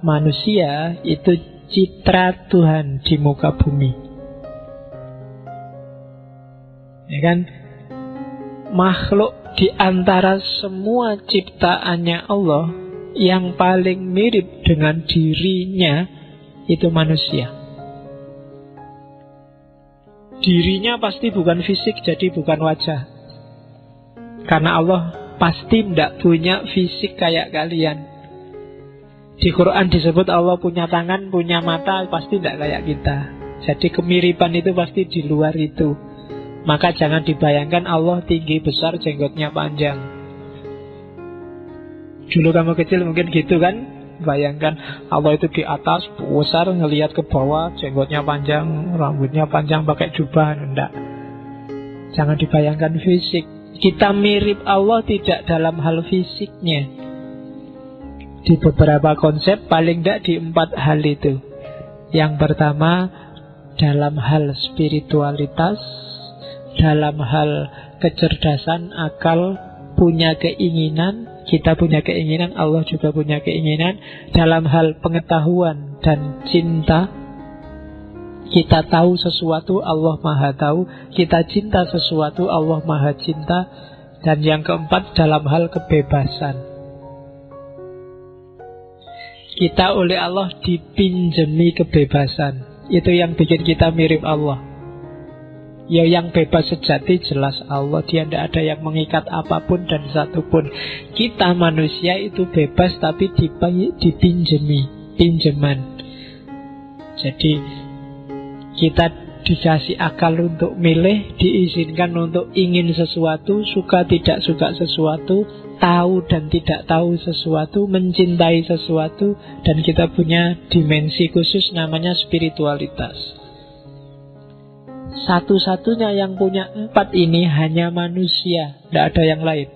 manusia itu citra Tuhan di muka bumi. Ya kan? Makhluk di antara semua ciptaannya Allah yang paling mirip dengan dirinya itu manusia. Dirinya pasti bukan fisik, jadi bukan wajah. Karena Allah pasti tidak punya fisik kayak kalian. Di Quran disebut Allah punya tangan, punya mata, pasti tidak kayak kita. Jadi kemiripan itu pasti di luar itu. Maka jangan dibayangkan Allah tinggi besar, jenggotnya panjang. Dulu kamu kecil mungkin gitu kan, bayangkan Allah itu di atas besar, ngelihat ke bawah, jenggotnya panjang, rambutnya panjang, pakai jubah. Enggak. Jangan dibayangkan fisik. Kita mirip Allah tidak dalam hal fisiknya. Di beberapa konsep, paling tidak di 4 hal itu. Yang pertama, dalam hal spiritualitas, dalam hal kecerdasan, akal, punya keinginan, kita punya keinginan, Allah juga punya keinginan. Dalam hal pengetahuan dan cinta, kita tahu sesuatu, Allah maha tahu. Kita cinta sesuatu, Allah maha cinta. Dan yang keempat, dalam hal kebebasan, kita oleh Allah dipinjemi kebebasan. Itu yang bikin kita mirip Allah. Ya, yang bebas sejati jelas Allah. Dia tidak ada yang mengikat apapun dan satupun. Kita manusia itu bebas tapi dipinjemi, pinjaman. Jadi kita dikasih akal untuk milih, diizinkan untuk ingin sesuatu, suka tidak suka sesuatu, tahu dan tidak tahu sesuatu, mencintai sesuatu. Dan kita punya dimensi khusus namanya spiritualitas. Satu-satunya yang punya 4 ini hanya manusia, tidak ada yang lain.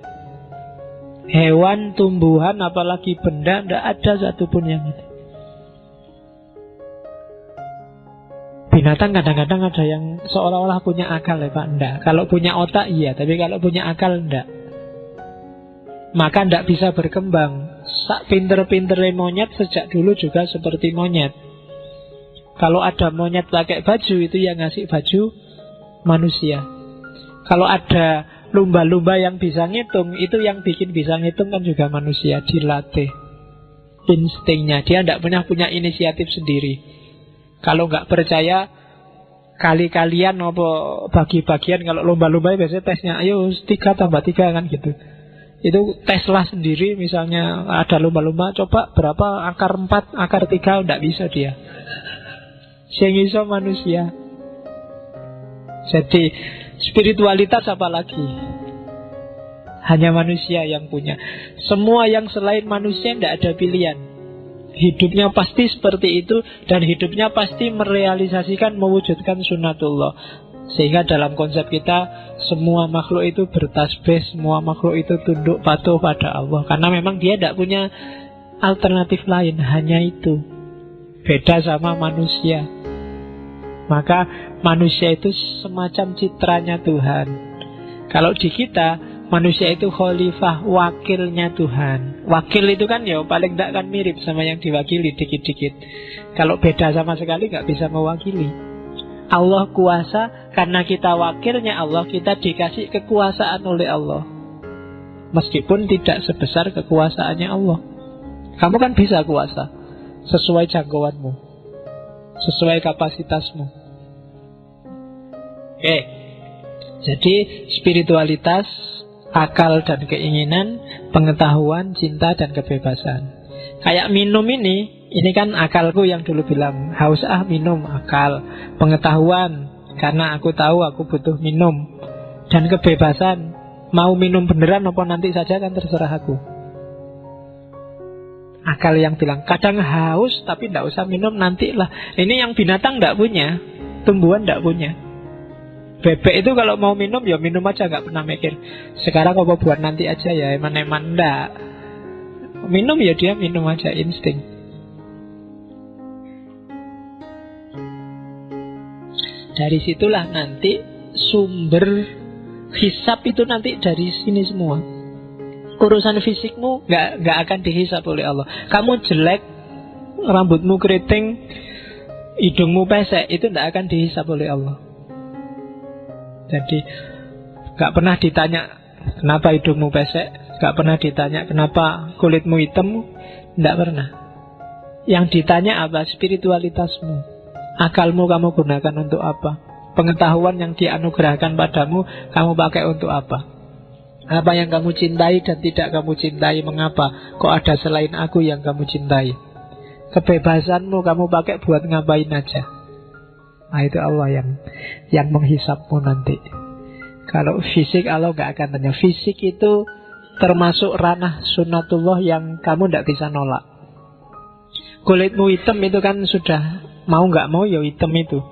Hewan, tumbuhan, apalagi benda, tidak ada satupun yang ini. Binatang kadang-kadang ada yang seolah-olah punya akal ya Pak, enggak. Kalau punya otak iya, tapi kalau punya akal enggak. Maka enggak bisa berkembang. Sak pinter-pinternya monyet sejak dulu juga seperti monyet. Kalau ada monyet pakai baju, itu yang ngasih baju manusia. Kalau ada lumba-lumba yang bisa ngitung, itu yang bikin bisa ngitung kan juga manusia, dilatih instingnya. Dia tidak punya inisiatif sendiri. Kalau nggak percaya, kali-kalian apa bagi-bagian. Kalau lumba-lumba biasanya tesnya, ayo 3 tambah 3 kan gitu. Itu teslah sendiri. Misalnya ada lumba-lumba, coba berapa akar 4, akar 3, tidak bisa dia. Sing iso manusia. Jadi spiritualitas apalagi hanya manusia yang punya. Semua yang selain manusia tidak ada pilihan. Hidupnya pasti seperti itu. Dan hidupnya pasti merealisasikan, mewujudkan sunatullah. Sehingga dalam konsep kita, semua makhluk itu bertasbih, semua makhluk itu tunduk patuh pada Allah. Karena memang dia tidak punya alternatif lain, hanya itu. Beda sama manusia. Maka manusia itu semacam citranya Tuhan. Kalau di kita, manusia itu khalifah, wakilnya Tuhan. Wakil itu kan ya paling tidak kan mirip sama yang diwakili dikit-dikit. Kalau beda sama sekali nggak bisa mewakili. Allah kuasa, karena kita wakilnya Allah, kita dikasih kekuasaan oleh Allah. Meskipun tidak sebesar kekuasaannya Allah. Kamu kan bisa kuasa sesuai jangkauanmu, sesuai kapasitasmu. Oke. Jadi spiritualitas, akal dan keinginan, pengetahuan, cinta dan kebebasan. Kayak minum ini kan akalku yang dulu bilang haus minum, akal. Pengetahuan, karena aku tahu aku butuh minum. Dan kebebasan, mau minum beneran apa nanti saja kan terserah aku. Akal yang bilang kadang haus tapi tidak usah minum, nantilah. Ini yang binatang tidak punya, tumbuhan tidak punya. Bebek itu kalau mau minum ya minum aja, nggak pernah mikir sekarang apa buat nanti aja ya, eman-eman enggak. Minum ya dia minum aja, insting. Dari situlah nanti sumber hisab itu nanti dari sini semua. Urusan fisikmu nggak akan dihisab oleh Allah. Kamu jelek, rambutmu keriting, hidungmu pesek, itu tidak akan dihisab oleh Allah. Jadi gak pernah ditanya kenapa hidungmu pesek, gak pernah ditanya kenapa kulitmu hitam, tidak pernah. Yang ditanya apa? Spiritualitasmu. Akalmu kamu gunakan untuk apa? Pengetahuan yang dianugerahkan padamu kamu pakai untuk apa? Apa yang kamu cintai dan tidak kamu cintai, mengapa? Kok ada selain aku yang kamu cintai? Kebebasanmu kamu pakai buat ngapain aja? Nah, itu Allah yang menghisapmu nanti. Kalau fisik Allah gak akan tanya. Fisik itu termasuk ranah sunnatullah yang kamu gak bisa nolak. Kulitmu hitam itu kan sudah mau gak mau ya hitam itu.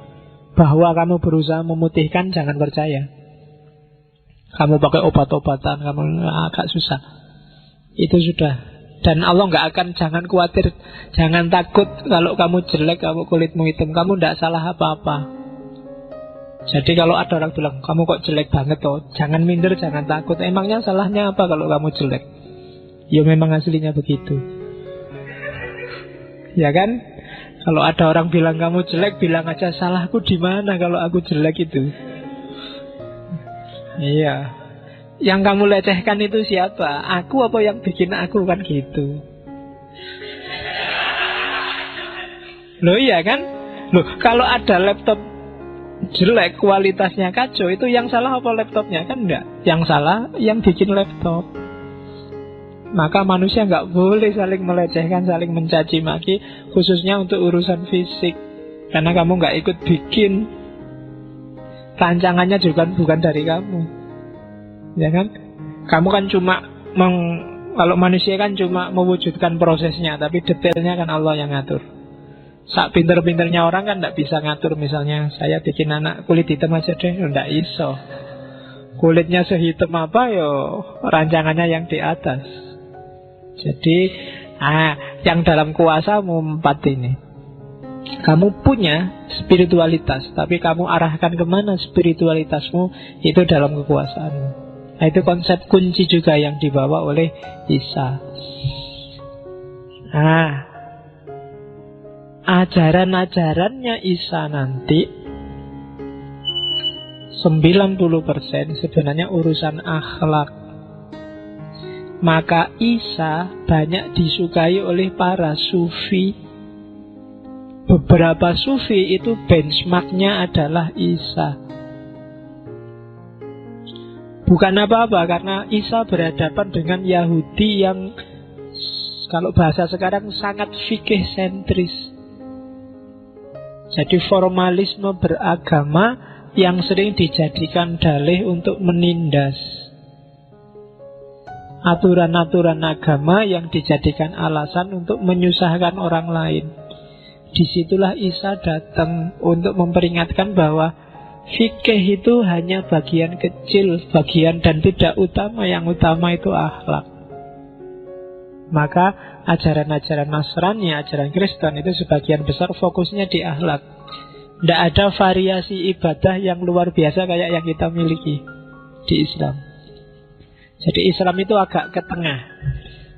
Bahwa kamu berusaha memutihkan, jangan percaya. Kamu pakai obat-obatan, kamu agak susah. Itu sudah. Dan Allah nggak akan, jangan khawatir, jangan takut kalau kamu jelek, kamu kulitmu hitam, kamu nggak salah apa-apa. Jadi kalau ada orang bilang, kamu kok jelek banget toh, jangan minder, jangan takut. Emangnya salahnya apa kalau kamu jelek? Ya memang aslinya begitu. Ya kan? Kalau ada orang bilang kamu jelek, bilang aja, salahku di mana kalau aku jelek itu? Iya. Yang kamu lecehkan itu siapa? Aku apa yang bikin aku, kan gitu. Loh iya kan? Loh, kalau ada laptop jelek, kualitasnya kacau, itu yang salah apa laptopnya? Kan enggak. Yang salah yang bikin laptop. Maka manusia nggak boleh saling melecehkan, saling mencaci maki, khususnya untuk urusan fisik. Karena kamu nggak ikut bikin. Rancangannya juga bukan dari kamu, ya kan? Kamu kan cuma kalau manusia kan cuma mewujudkan prosesnya, tapi detailnya kan Allah yang ngatur. Sak pinter-pinternya orang kan tidak bisa ngatur. Misalnya saya bikin anak kulit hitam aja deh, tidak iso. Kulitnya sehitam apa yo, rancangannya yang di atas. Jadi yang dalam kuasamu 4 ini. Kamu punya spiritualitas, tapi kamu arahkan kemana spiritualitasmu, itu dalam kekuasaanmu. Nah, itu konsep kunci juga yang dibawa oleh Isa. Nah, ajaran-ajarannya Isa nanti 90% sebenarnya urusan akhlak. Maka Isa banyak disukai oleh para sufi. Beberapa sufi itu benchmarknya adalah Isa. Bukan apa-apa, karena Isa berhadapan dengan Yahudi yang kalau bahasa sekarang sangat fikih sentris. Jadi formalisme beragama yang sering dijadikan dalih untuk menindas. Aturan-aturan agama yang dijadikan alasan untuk menyusahkan orang lain. Disitulah Isa datang untuk memperingatkan bahwa fikih itu hanya bagian kecil, bagian dan tidak utama. Yang utama itu akhlak. Maka ajaran-ajaran Nasrani, ajaran Kristen itu sebagian besar fokusnya di akhlak. Tidak ada variasi ibadah yang luar biasa kayak yang kita miliki di Islam. Jadi Islam itu agak ke tengah.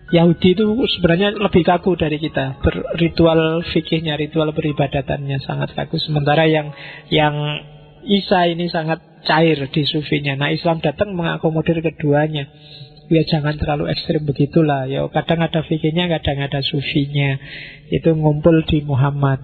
Yahudi itu sebenarnya lebih kaku dari kita. Ritual fikihnya, ritual beribadatannya sangat kaku. Sementara yang Isa ini sangat cair di sufinya. Nah, Islam datang mengakomodir keduanya. Ya jangan terlalu ekstrim begitulah. Ya kadang ada fikihnya, kadang ada sufinya. Itu ngumpul di Muhammad.